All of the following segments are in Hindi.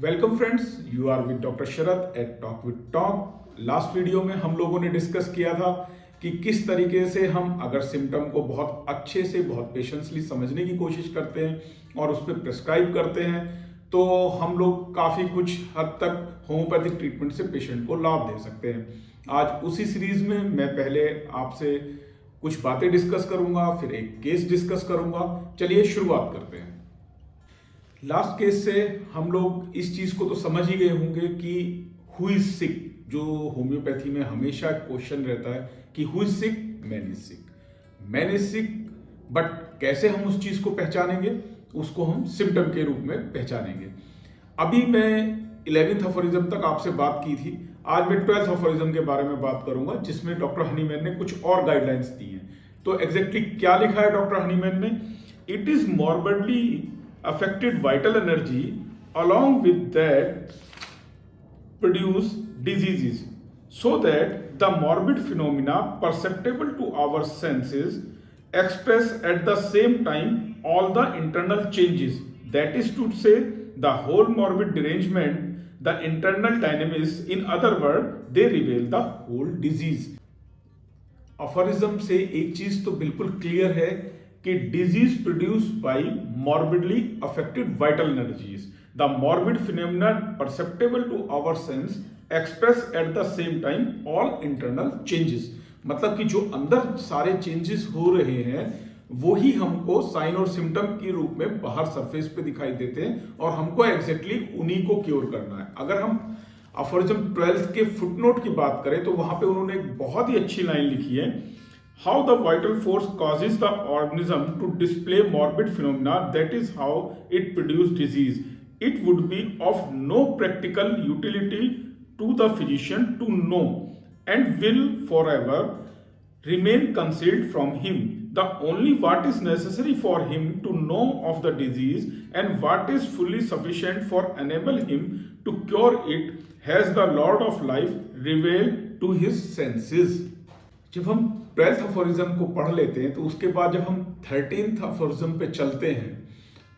Welcome friends, you are with doctor Sharad at talk with talk. Last video में हम लोगों ने डिस्कस किया था कि किस तरीके से हम अगर सिम्टम को बहुत अच्छे से बहुत पेशेंसली समझने की कोशिश करते हैं और उस पर प्रिस्क्राइब करते हैं तो हम लोग काफ़ी कुछ हद तक होम्योपैथिक ट्रीटमेंट से पेशेंट को लाभ दे सकते हैं। आज उसी सीरीज में मैं पहले आपसे कुछ बातें डिस्कस करूंगा, फिर एक केस डिस्कस करूंगा। चलिए शुरुआत करते हैं। लास्ट केस से हम लोग इस चीज को तो समझ ही गए होंगे कि हु इज सिक, जो होम्योपैथी में हमेशा क्वेश्चन रहता है कि who is sick, man is sick, man is sick. But कैसे हम उस चीज को पहचानेंगे? उसको हम सिम्टम के रूप में पहचानेंगे। अभी मैं 11th अफोरिज्म तक आपसे बात की थी, आज मैं 12th अफोरिज्म के बारे में बात करूंगा जिसमें डॉक्टर हनीमैन ने कुछ और गाइडलाइंस दी हैं। तो एग्जैक्टली क्या लिखा है डॉक्टर हनीमैन ने? It is morbidly affected vital energy along with that produce diseases, so that the morbid phenomena perceptible to our senses express at the same time all the internal changes, that is to say the whole morbid derangement, the internal dynamics, in other words they reveal the whole disease। Aphorism से एक चीज तो बिल्कुल क्लियर है कि disease produce by morbidly affected vital energies, the morbid phenomena perceptible to our sense express at the same time all internal changes. मतलब कि जो अंदर सारे चेंजेस हो रहे हैं वो ही हमको साइन और सिम्टम के रूप में बाहर सरफेस पे दिखाई देते हैं और हमको एग्जैक्टली उन्हीं को क्योर करना है। अगर हम अफोरिज्म 12th के फुटनोट की बात करें तो वहां पे उन्होंने एक बहुत ही अच्छी लाइन लिखी है, how the vital force causes the organism to display morbid phenomena, that is how it produces disease. It would be of no practical utility to the physician to know and will forever remain concealed from him. The only what is necessary for him to know of the disease and what is fully sufficient for enable him to cure it has the Lord of life revealed to his senses। जब हम 12th अफोरिज्म को पढ़ लेते हैं तो उसके बाद जब हम 13th अफोरिज्म पे चलते हैं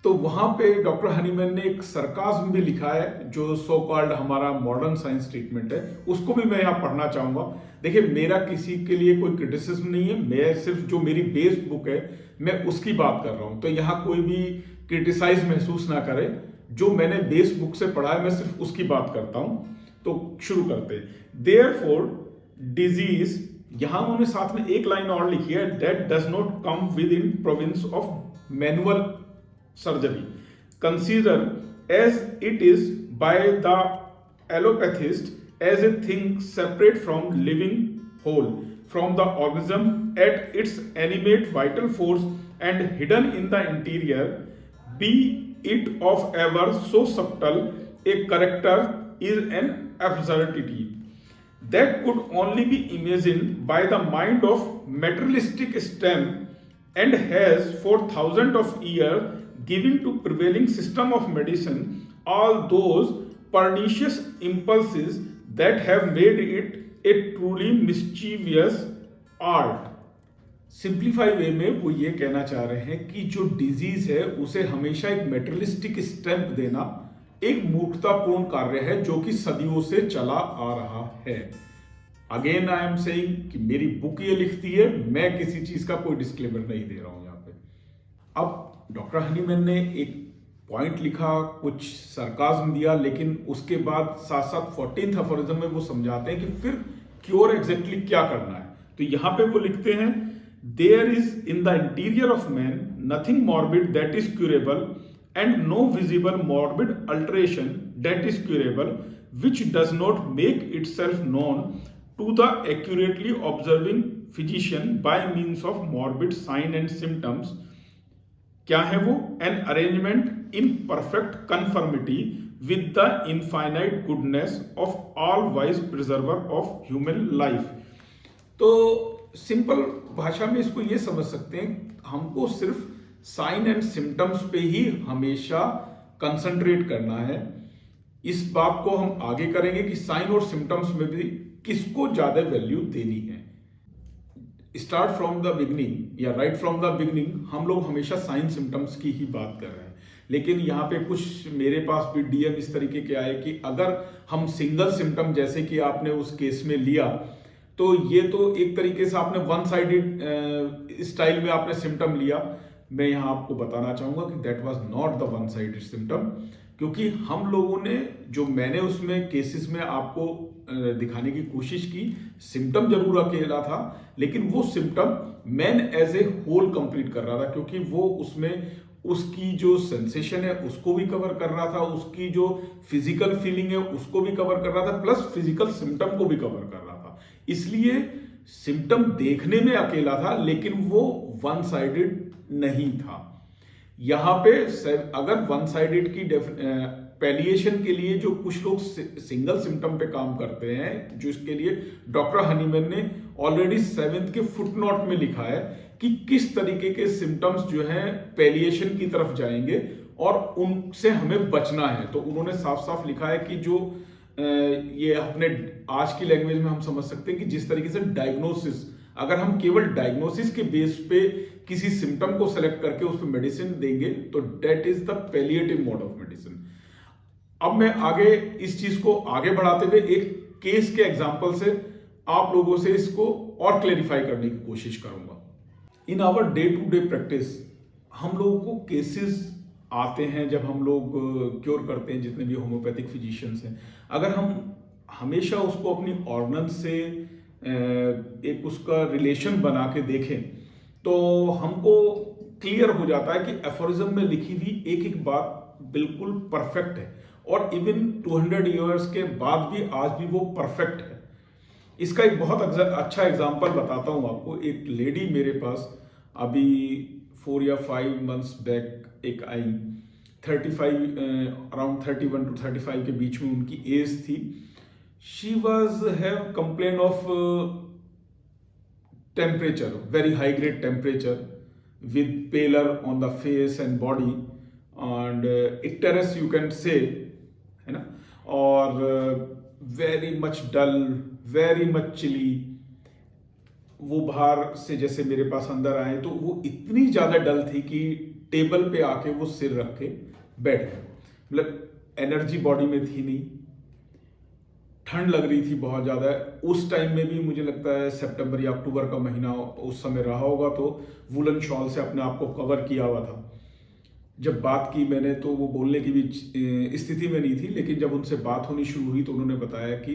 तो वहां पे डॉक्टर हनीमैन ने एक सरकाज़्म भी लिखा है जो सो कॉल्ड हमारा मॉडर्न साइंस ट्रीटमेंट है, उसको भी मैं यहाँ पढ़ना चाहूंगा। देखिए, मेरा किसी के लिए कोई क्रिटिसिज्म नहीं है, मैं सिर्फ जो मेरी बेस बुक है मैं उसकी बात कर रहा हूँ, तो यहाँ कोई भी क्रिटिसाइज महसूस ना करे। जो मैंने बेस बुक से पढ़ा है मैं सिर्फ उसकी बात करता हूँ। तो शुरू करते हैं। देयरफॉर डिजीज, यहां उन्होंने साथ में एक लाइन और लिखी है, that does not come within province of manual surgery consider as it is by the allopathist as a thing separate from living whole from the organism at its animate vital force and hidden in the interior, be it of ever so subtle a character is an absurdity that could only be imagined by the mind of materialistic stamp and has for thousands of years given to prevailing system of medicine all those pernicious impulses that have made it a truly mischievous art। Simplify way में वो ये कहना चाह रहे हैं कि जो डिजीज है उसे हमेशा एक मेटेरियलिस्टिक स्टैंप देना एक मूर्खतापूर्ण कार्य है जो कि सदियों से चला आ रहा है। अगेन आई एम सेइंग कि मेरी बुक ये लिखती है, मैं किसी चीज का कोई डिस्क्लेमर नहीं दे रहा हूं यहाँ पे। अब डॉक्टर हनीमैन ने एक पॉइंट लिखा, कुछ सरकाज़्म दिया, लेकिन उसके बाद साथ साथ 14th अफोरिज्म में वो समझाते हैं कि फिर क्योर एग्जैक्टली क्या करना है। तो यहाँ पे वो लिखते हैं, there is in the interior of man nothing morbid that is curable and no visible morbid alteration that is curable, which does not make itself known to the accurately observing physician by means of morbid sign and symptoms। क्या है वो? An arrangement in perfect conformity with the infinite goodness of all wise preserver of human life। तो सिंपल भाषा में इसको ये समझ सकते हैं, हमको सिर्फ साइन एंड सिम्टम्स पे ही हमेशा कंसंट्रेट करना है। इस बात को हम आगे करेंगे कि साइन और सिम्टम्स में भी किसको ज्यादा वैल्यू देनी है। स्टार्ट फ्रॉम द बिगनिंग या राइट फ्रॉम द बिगनिंग हम लोग हमेशा साइन सिम्टम्स की ही बात कर रहे हैं, लेकिन यहाँ पे कुछ मेरे पास भी डीएम इस तरीके के आए कि अगर हम सिंगल सिम्टम जैसे कि आपने उस केस में लिया, तो ये तो एक तरीके से आपने वन साइडेड स्टाइल में आपने सिम्टम लिया। मैं यहाँ आपको बताना चाहूंगा कि that was not the one sided symptom, क्योंकि हम लोगों ने जो मैंने उसमें केसेस में आपको दिखाने की कोशिश की, सिम्टम जरूर अकेला था, लेकिन वो symptom man as a whole complete कर रहा था, क्योंकि वो उसमें उसकी जो सेंसेशन है उसको भी कवर कर रहा था, उसकी जो फिजिकल फीलिंग है उसको भी कवर कर रहा था, प्लस फिजिकल सिम्टम को भी कवर कर रहा था। इसलिए सिम्टम देखने में अकेला था, लेकिन वो वन साइडेड नहीं था। यहां पे अगर वन साइडेड की पैलिएशन के लिए जो कुछ लोग सिंगल सिम्टम पे काम करते हैं, जो इसके लिए डॉक्टर हनीमैन ने ऑलरेडी 7th के फुटनोट में लिखा है कि किस तरीके के सिम्टम्स जो हैं पैलिएशन की तरफ जाएंगे और उनसे हमें बचना है। तो उन्होंने साफ साफ लिखा है कि जो ये अपने आज की लैंग्वेज में हम समझ सकते हैं कि जिस तरीके से डायग्नोसिस, अगर हम केवल डायग्नोसिस के बेस पे किसी सिम्टम को सेलेक्ट करके उस पर मेडिसिन देंगे, तो that is the palliative mode of medicine. अब मैं आगे इस चीज को आगे बढ़ाते हुए एक केस के एग्जांपल से आप लोगों से इसको और क्लेरिफाई करने की कोशिश करूंगा। In our day to day practice हम लोगों को केसेस आते हैं जब हम लोग क्योर करते हैं, जितने भी होम्योपैथिक फिजिशियंस हैं, अगर हम हमेशा उसको अपनी ऑर्गन्स से एक उसका रिलेशन बना के देखें, तो हमको क्लियर हो जाता है कि एफोरिज्म में लिखी हुई एक एक बात बिल्कुल परफेक्ट है, और इवन 200 ईयर्स के बाद भी आज भी वो परफेक्ट है। इसका एक बहुत अच्छा एग्जांपल बताता हूं आपको। एक लेडी मेरे पास अभी 4 या 5 मंथ्स बैक एक आई, 35 अराउंड 31 to 35 के बीच में उनकी एज थी। She was have complain of temperature, very high grade temperature with pallor on the face and body and icterus you can say, है ना, और वेरी मच डल, वेरी मच चिली। वो बाहर से जैसे मेरे पास अंदर आए तो वो इतनी ज्यादा डल थी कि टेबल पे आके वो सिर रख के बैठ गए। मतलब एनर्जी बॉडी में थी नहीं, ठंड लग रही थी बहुत ज्यादा। उस टाइम में भी मुझे लगता है सितंबर या अक्टूबर का महीना उस समय रहा होगा, तो वुलन शॉल से अपने आप को कवर किया हुआ था। जब बात की मैंने तो वो बोलने की भी स्थिति में नहीं थी, लेकिन जब उनसे बात होनी शुरू हुई तो उन्होंने बताया कि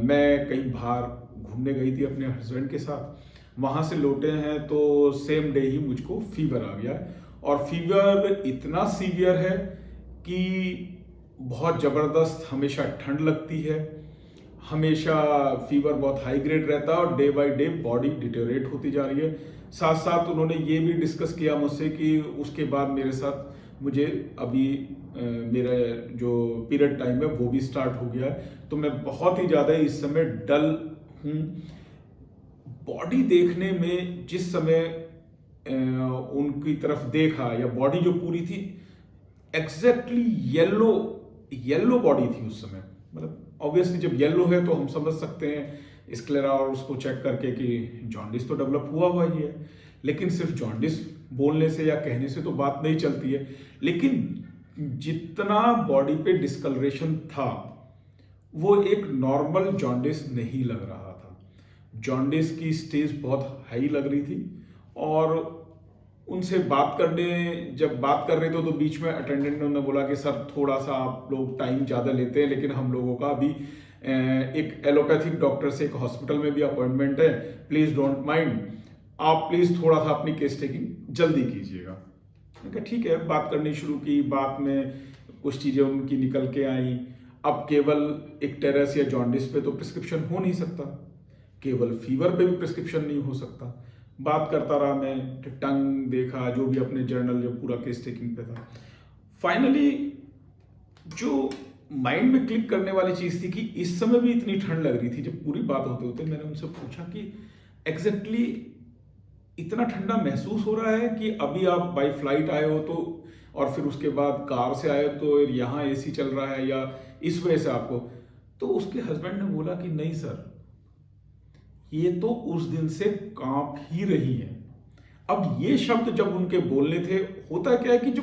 मैं कहीं बाहर घूमने गई थी अपने हस्बैंड के साथ, वहां से लौटे हैं तो सेम डे ही मुझको फीवर आ गया, और फीवर इतना सीवियर है कि बहुत जबरदस्त, हमेशा ठंड लगती है, हमेशा फीवर बहुत हाई ग्रेड रहता है, और day by day body deteriorate होती जा रही है। साथ साथ उन्होंने ये भी डिस्कस किया मुझसे कि उसके बाद मेरे साथ मुझे अभी मेरा जो पीरियड टाइम है वो भी स्टार्ट हो गया है, तो मैं बहुत ही ज़्यादा इस समय डल हूँ। बॉडी देखने में जिस समय उनकी तरफ देखा, या बॉडी जो पूरी थी एग्जैक्टली येलो बॉडी थी उस समय। मतलब ऑब्वियसली जब येलो है तो हम समझ सकते हैं स्क्लेरा और उसको चेक करके कि जॉन्डिस तो डेवलप हुआ ही है, लेकिन सिर्फ जॉन्डिस बोलने से या कहने से तो बात नहीं चलती है। लेकिन जितना बॉडी पे डिस्कलरेशन था वो एक नॉर्मल जॉन्डिस नहीं लग रहा था। जॉन्डिस की स्टेज बहुत हाई लग रही थी, और उनसे जब बात कर रहे थे तो बीच में अटेंडेंट ने बोला कि सर थोड़ा सा आप लोग टाइम ज़्यादा लेते हैं, लेकिन हम लोगों का अभी एक एलोपैथिक डॉक्टर से एक हॉस्पिटल में भी अपॉइंटमेंट है, प्लीज़ डोंट माइंड, आप प्लीज़ थोड़ा सा अपनी केस टेकिंग जल्दी कीजिएगा। ठीक है, बात करनी शुरू की, बात में कुछ चीज़ें उनकी निकल के आई। अब केवल इक्टेरस या जॉन्डिस पे तो प्रिस्क्रिप्शन हो नहीं सकता, केवल फीवर पे भी प्रिस्क्रिप्शन नहीं हो सकता। बात करता रहा मैं, टंग देखा, जो भी अपने जर्नल जो पूरा केस टेकिंग पे था। फाइनली जो माइंड में क्लिक करने वाली चीज थी कि इस समय भी इतनी ठंड लग रही थी, जब पूरी बात होते होते मैंने उनसे पूछा कि एग्जैक्टली इतना ठंडा महसूस हो रहा है कि अभी आप बाय फ्लाइट आए हो तो, और फिर उसके बाद कार से आए हो तो यहाँ एसी चल रहा है, या इस वजह से आपको। तो उसके हस्बैंड ने बोला कि नहीं सर, ये तो उस दिन से कांप ही रही है। अब ये शब्द जब उनके बोलने थे, होता क्या है कि जो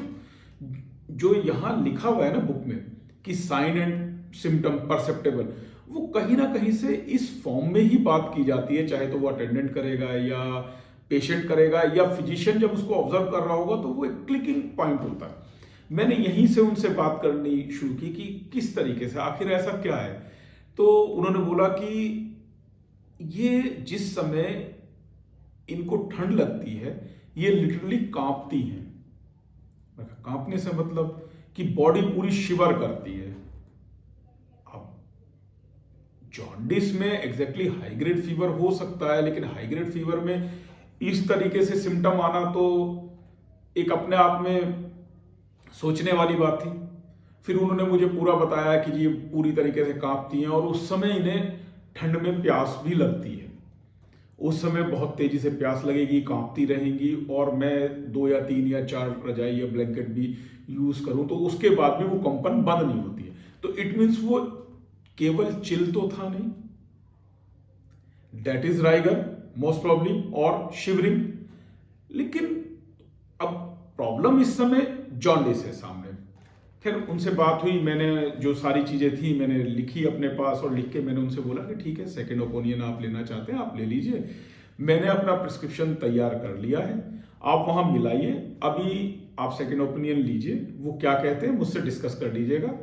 जो यहाँ लिखा हुआ है ना बुक में कि साइन एंड सिम्टम परसेप्टेबल, वो कहीं ना कहीं से इस फॉर्म में ही बात की जाती है, चाहे तो वो अटेंडेंट करेगा या पेशेंट करेगा या फिजिशियन जब उसको ऑब्जर्व कर रहा होगा, तो वो एक क्लिकिंग पॉइंट होता है। मैंने यहीं से उनसे बात करनी शुरू की कि किस तरीके से, आखिर ऐसा क्या है। तो उन्होंने बोला कि ये जिस समय इनको ठंड लगती है, ये लिटरली कांपती हैं। कांपने से मतलब कि बॉडी पूरी शिवर करती है। अब जॉन्डिस में एग्जैक्टली हाई ग्रेड फीवर हो सकता है, लेकिन हाई ग्रेड फीवर में इस तरीके से सिम्टम आना तो एक अपने आप में सोचने वाली बात थी। फिर उन्होंने मुझे पूरा बताया कि ये पूरी तरीके से कांपती हैं और उस समय इन्हें ठंड में प्यास भी लगती है। उस समय बहुत तेजी से प्यास लगेगी, कांपती रहेंगी, और मैं 2 या 3 या 4 रजाई या ब्लैंकेट भी यूज करूं तो उसके बाद भी वो कंपन बंद नहीं होती है। तो इट मीन्स वो केवल चिल तो था नहीं, that is rigor most probably, और शिवरिंग। लेकिन अब प्रॉब्लम इस समय जॉन्डिस है सामने। खैर उनसे बात हुई, मैंने जो सारी चीजें थी मैंने लिखी अपने पास, और लिख के मैंने उनसे बोला कि ठीक है, सेकेंड ओपिनियन आप लेना चाहते हैं आप ले लीजिए, मैंने अपना प्रिस्क्रिप्शन तैयार कर लिया है, आप वहां मिलाइए, अभी आप सेकेंड ओपिनियन लीजिए, वो क्या कहते हैं मुझसे डिस्कस कर लीजिएगा,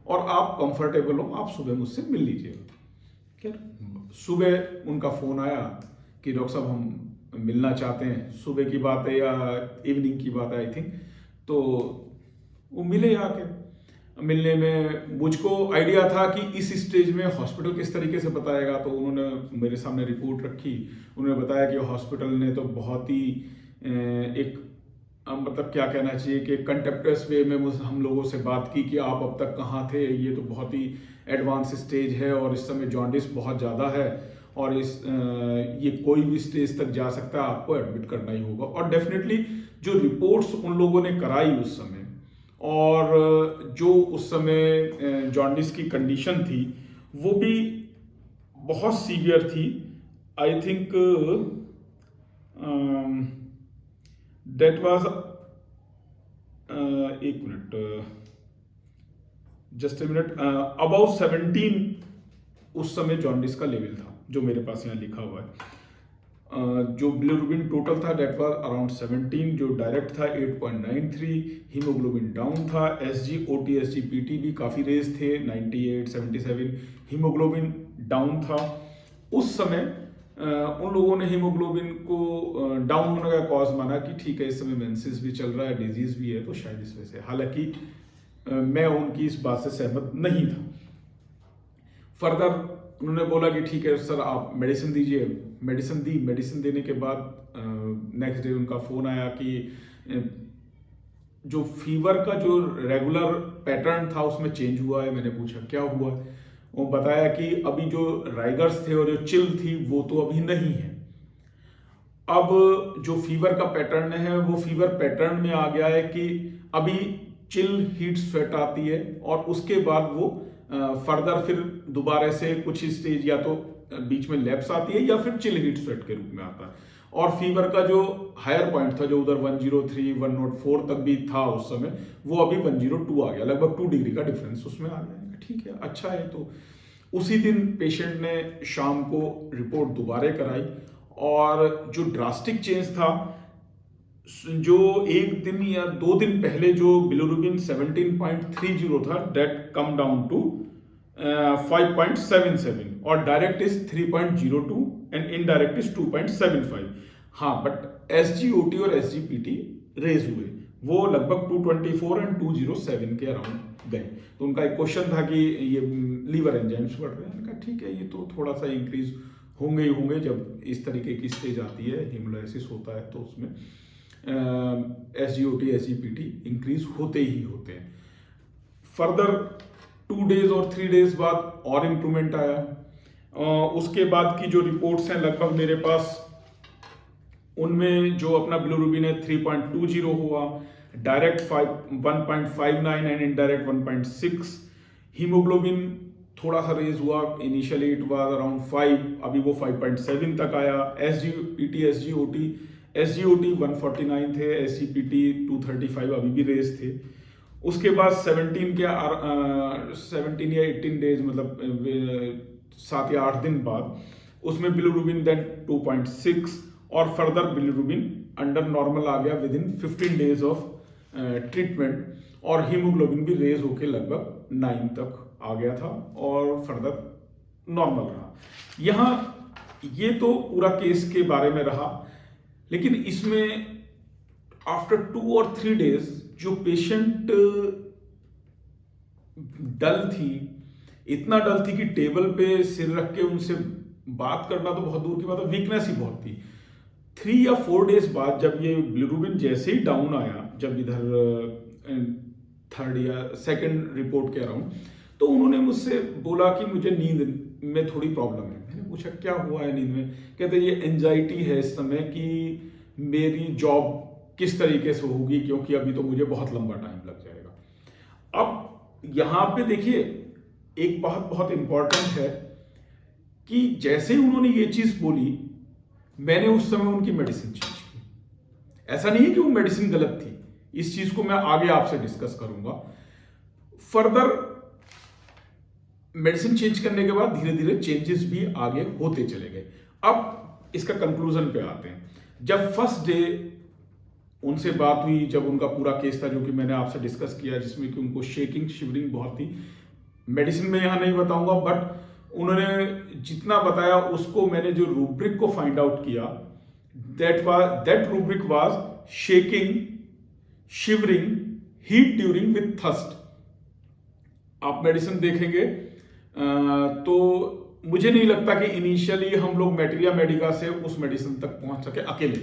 और आप कंफर्टेबल हो आप सुबह मुझसे मिल लीजिएगा। खैर सुबह उनका फोन आया कि डॉक्टर साहब हम मिलना चाहते हैं, सुबह की बात है या इवनिंग की बात है आई थिंक। तो वो मिले आके, मिलने में मुझको आइडिया था कि इस स्टेज में हॉस्पिटल किस तरीके से बताएगा, तो उन्होंने मेरे सामने रिपोर्ट रखी, उन्होंने बताया कि हॉस्पिटल ने तो बहुत ही एक मतलब क्या कहना चाहिए कि कंटेम्प्टस वे में हम लोगों से बात की कि आप अब तक कहाँ थे, ये तो बहुत ही एडवांस स्टेज है और इस समय जॉन्डिस बहुत ज़्यादा है, और ये कोई भी स्टेज तक जा सकता है, आपको एडमिट करना ही होगा। और डेफिनेटली जो रिपोर्ट्स उन लोगों ने कराई उस समय, और जो उस समय जॉन्डिस की कंडीशन थी वो भी बहुत सीवियर थी। आई थिंक दैट वाज, एक minute, just a minute, about 17 उस समय जॉन्डिस का लेवल था, जो मेरे पास यहाँ लिखा हुआ है। जो बिलिरुबिन टोटल था डेट वाज अराउंड 17, जो डायरेक्ट था 8.93, हीमोग्लोबिन डाउन था, SGOT SGPT भी काफ़ी रेज थे 98 77, हीमोग्लोबिन डाउन था। उस समय उन लोगों ने हीमोग्लोबिन को डाउन होने का कॉज माना कि ठीक है इस समय मेंसेस भी चल रहा है, डिजीज भी है, तो शायद इस वजह से। हालांकि मैं उनकी इस बात से सहमत नहीं था। फर्दर उन्होंने बोला कि ठीक है सर आप मेडिसिन दीजिए, मेडिसिन दी, मेडिसिन देने के बाद नेक्स्ट डे उनका फोन आया कि जो फीवर का जो रेगुलर पैटर्न था उसमें चेंज हुआ है। मैंने पूछा क्या हुआ, वो बताया कि अभी जो राइगर्स थे और जो चिल थी वो तो अभी नहीं है, अब जो फीवर का पैटर्न है वो फीवर पैटर्न में आ गया है कि अभी चिल हीट स्वेट आती है और उसके बाद वो फर्दर फिर दोबारा से कुछ स्टेज या तो बीच में लैप्स आती है या फिर चिल हीट स्वेट के रूप में आता है। और फीवर का जो हायर पॉइंट था जो उधर 103 104 तक भी था उस समय, वो अभी 102 आ गया, लगभग 2 डिग्री का डिफरेंस उसमें आ गया। ठीक है, अच्छा है। तो उसी दिन पेशेंट ने शाम को रिपोर्ट दोबारा कराई, और जो ड्रास्टिक चेंज था, जो एक दिन या 2 दिन पहले जो बिलिरुबिन 17.30 था, डेट कम डाउन टू 5.77, और direct is 3.02 and indirect is 2.75। हाँ, बट SGOT और SGPT रेज हुए, वो लगभग 224 एंड 207 के अराउंड गए। तो उनका एक क्वेश्चन था कि ये लीवर एंजाइम्स बढ़ रहे हैं। मैंने कहा ठीक है, ये तो थोड़ा सा इंक्रीज होंगे ही होंगे, जब इस तरीके की स्टेज आती है, हेमोलाइसिस होता है तो उसमें SGOT SGPT इंक्रीज होते ही होते हैं। फर्दर 2 डेज और 3 डेज बाद और इम्प्रूवमेंट आया। उसके बाद की जो रिपोर्ट्स हैं लगभग मेरे पास, उनमें जो अपना बिलिरुबिन है 3.20 हुआ, डायरेक्ट 1.59 एंड इनडायरेक्ट 1.6। हीमोग्लोबिन थोड़ा सा रेज हुआ, इनिशियली इट वाज अराउंड 5, अभी वो 5.7 तक आया। SGPT SGOT 149 थे, SGPT 235 अभी भी रेज थे। उसके बाद 17 या 18 डेज, मतलब 7 या 8 दिन बाद उसमें बिलिरुबिन देन 2.6 और फर्दर बिलिरुबिन अंडर नॉर्मल आ गया with in 15 days of treatment, और हीमोग्लोबिन भी रेज होके लगभग 9 तक आ गया था और फर्दर नॉर्मल रहा। यहाँ ये तो पूरा केस के बारे में रहा, लेकिन इसमें आफ्टर 2 और 3 डेज जो पेशेंट डल थी, इतना डल थी कि टेबल पे सिर रख के उनसे बात करना तो बहुत दूर की बात है, वीकनेस ही बहुत थी। 3 या 4 डेज बाद जब ये बिलिरुबिन जैसे ही डाउन आया, जब इधर 3rd या 2nd रिपोर्ट के अराउंड, तो उन्होंने मुझसे बोला कि मुझे नींद में थोड़ी प्रॉब्लम है। मैंने पूछा क्या हुआ है नींद में? कहते ये एंजाइटी है इस समय कि मेरी जॉब किस तरीके से होगी, क्योंकि अभी तो मुझे बहुत लंबा टाइम लग जाएगा। अब यहां पे देखिए एक बात बहुत इंपॉर्टेंट है कि जैसे ही उन्होंने ये चीज बोली, मैंने उस समय उनकी मेडिसिन चेंज की। ऐसा नहीं है कि वो मेडिसिन गलत थी, इस चीज को मैं आगे आपसे डिस्कस करूंगा। फर्दर मेडिसिन चेंज करने के बाद धीरे धीरे चेंजेस भी आगे होते चले गए। अब इसका कंक्लूजन पे आते हैं। जब फर्स्ट डे उनसे बात हुई, जब उनका पूरा केस था जो कि मैंने आपसे डिस्कस किया, जिसमें कि उनको शेकिंग शिवरिंग बहुत थी, मेडिसिन में यहां नहीं बताऊंगा, बट उन्होंने जितना बताया उसको मैंने जो रूब्रिक को फाइंड आउट किया, that rubric was shaking, shivering, heat during with thirst. आप मेडिसिन देखेंगे तो मुझे नहीं लगता कि इनिशियली हम लोग मैटेरिया मेडिका से उस मेडिसिन तक पहुंच सके अकेले,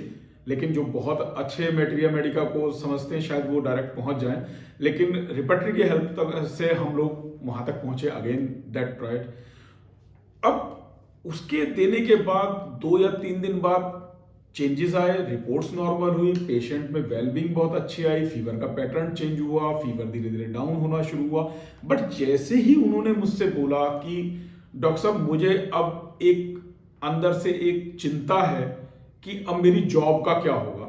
लेकिन जो बहुत अच्छे मैटेरिया मेडिका को समझते हैं शायद वो डायरेक्ट पहुंच जाएं, लेकिन रिपेटरी की हेल्प तक से हम लोग वहां तक पहुंचे, अगेन दैट राइट। अब उसके देने के बाद 2 या 3 दिन बाद चेंजेस आए, रिपोर्ट्स नॉर्मल हुई, पेशेंट में वेलबींग बहुत अच्छी आई, फीवर का पैटर्न चेंज हुआ, फीवर धीरे धीरे डाउन होना शुरू हुआ। बट जैसे ही उन्होंने मुझसे बोला कि डॉक्टर साहब मुझे अब एक अंदर से एक चिंता है कि अब मेरी जॉब का क्या होगा,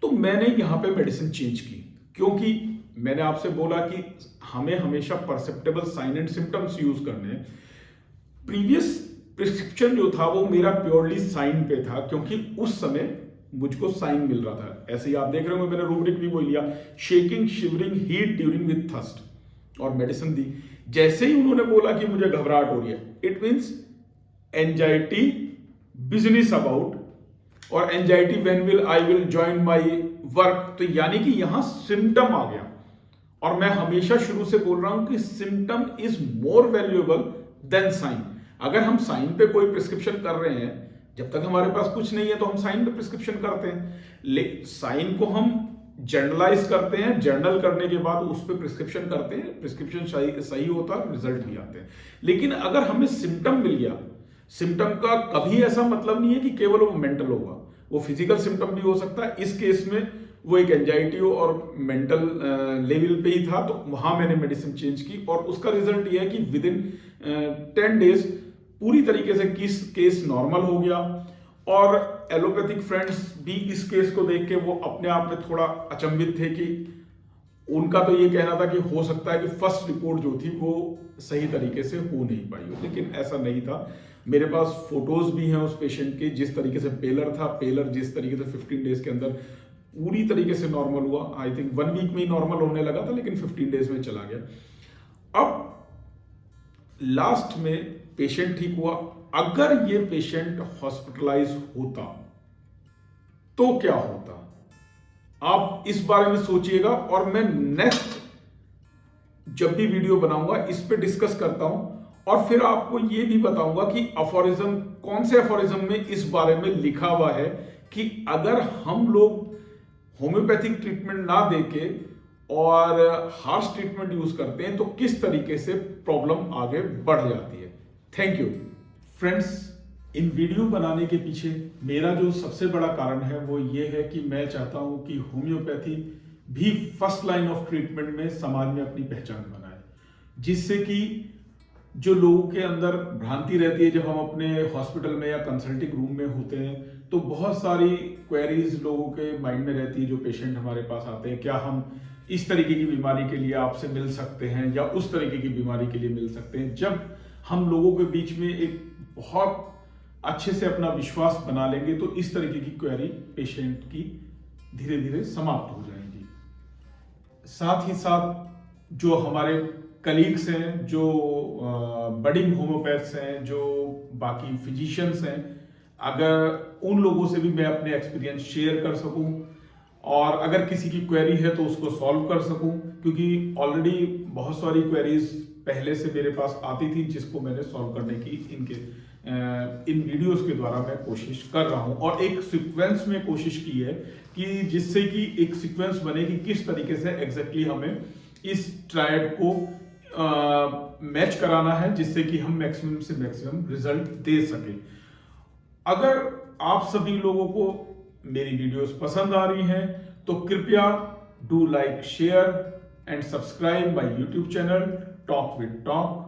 तो मैंने यहां पे मेडिसिन चेंज की, क्योंकि मैंने आपसे बोला कि हमें हमेशा perceptible sign and symptoms use करने हैं। प्रीवियस प्रिस्क्रिप्शन जो था वो मेरा प्योरली साइन पे था, क्योंकि उस समय मुझको साइन मिल रहा था। ऐसे ही आप देख रहे हो मैंने रूब्रिक भी बोल लिया, shaking, shivering, heat during with thirst, और मेडिसिन दी। जैसे ही उन्होंने बोला कि मुझे घबराहट हो रही है, it means anxiety, business about, और anxiety when will I will join my work, तो यानी कि यहां सिम्टम आ गया। और मैं हमेशा शुरू से बोल रहा हूं कि symptom is more valuable than sign. अगर हम साइन पे कोई प्रिस्क्रिप्शन कर रहे हैं, जब तक हमारे पास कुछ नहीं है तो हम साइन पे प्रिस्क्रिप्शन करते हैं, साइन को हम जर्नलाइज करते हैं, जर्नल करने के बाद उस पर प्रिस्क्रिप्शन करते हैं, प्रिस्क्रिप्शन सही होता है, रिजल्ट भी आते हैं। लेकिन अगर हमें सिम्टम मिल गया, सिम्टम का कभी ऐसा मतलब नहीं है कि केवल वो मेंटल होगा, वो फिजिकल सिम्टम भी हो सकता है। इस केस में वो एक एंजाइटी और मेंटल लेवल पे ही था, तो वहां मैंने मेडिसिन चेंज की, और उसका रिजल्ट ये है कि विद इन 10 डेज पूरी तरीके से केस नॉर्मल हो गया। और एलोपैथिक फ्रेंड्स भी इस केस को देख के वो अपने आप में थोड़ा अचंभित थे कि उनका तो ये कहना था कि हो सकता है कि फर्स्ट रिपोर्ट जो थी वो सही तरीके से हो नहीं पाई हो, लेकिन ऐसा नहीं था। मेरे पास फोटोज भी हैं उस पेशेंट के, जिस तरीके से पेलर था, पेलर जिस तरीके से 15 डेज के अंदर पूरी तरीके से नॉर्मल हुआ। आई थिंक 1 वीक में ही नॉर्मल होने लगा था, लेकिन 15 डेज में चला गया। अब लास्ट में पेशेंट ठीक हुआ। अगर ये पेशेंट हॉस्पिटलाइज होता तो क्या होता, आप इस बारे में सोचिएगा, और मैं नेक्स्ट जब भी वीडियो बनाऊंगा इस पे डिस्कस करता हूं, और फिर आपको ये भी बताऊंगा कि अफोरिज्म, कौन से अफोरिज्म में इस बारे में लिखा हुआ है कि अगर हम लोग होम्योपैथिक ट्रीटमेंट ना देके और हार्श ट्रीटमेंट यूज करते हैं तो किस तरीके से प्रॉब्लम आगे बढ़ जाती है। Thank you friends. In video बनाने के पीछे मेरा जो सबसे बड़ा कारण है वो ये है कि मैं चाहता हूं कि होम्योपैथी भी फर्स्ट लाइन ऑफ ट्रीटमेंट में समाज में अपनी पहचान बनाए, जिससे कि जो लोगों के अंदर भ्रांति रहती है जब हम अपने हॉस्पिटल में या कंसल्टिंग रूम में होते हैं, तो बहुत सारी क्वेरीज लोगों के माइंड में रहती है जो पेशेंट हमारे पास आते हैं, क्या हम इस तरीके की बीमारी के लिए आपसे मिल सकते हैं या उस तरीके की बीमारी के लिए मिल सकते हैं। जब हम लोगों के बीच में एक बहुत अच्छे से अपना विश्वास बना लेंगे तो इस तरीके की क्वेरी पेशेंट की धीरे धीरे समाप्त हो जाएंगी। साथ ही साथ जो हमारे कलीग्स हैं, जो बडिंग होम्योपैथ्स हैं, जो बाकी फिजिशियंस हैं, अगर उन लोगों से भी मैं अपने एक्सपीरियंस शेयर कर सकूं और अगर किसी की क्वेरी है तो उसको सॉल्व कर सकूं, क्योंकि ऑलरेडी बहुत सारी क्वेरीज पहले से मेरे पास आती थी जिसको मैंने सॉल्व करने की इन वीडियोस के द्वारा मैं कोशिश कर रहा हूं और एक सीक्वेंस में कोशिश की है कि जिससे कि एक सीक्वेंस बने कि किस तरीके से एग्जैक्टली हमें इस ट्रायड को मैच कराना है जिससे कि हम मैक्सिमम से मैक्सिमम रिजल्ट दे सके। अगर आप सभी लोगों को मेरी वीडियोस पसंद आ रही हैं तो कृपया do like, share and subscribe my YouTube channel talk with talk.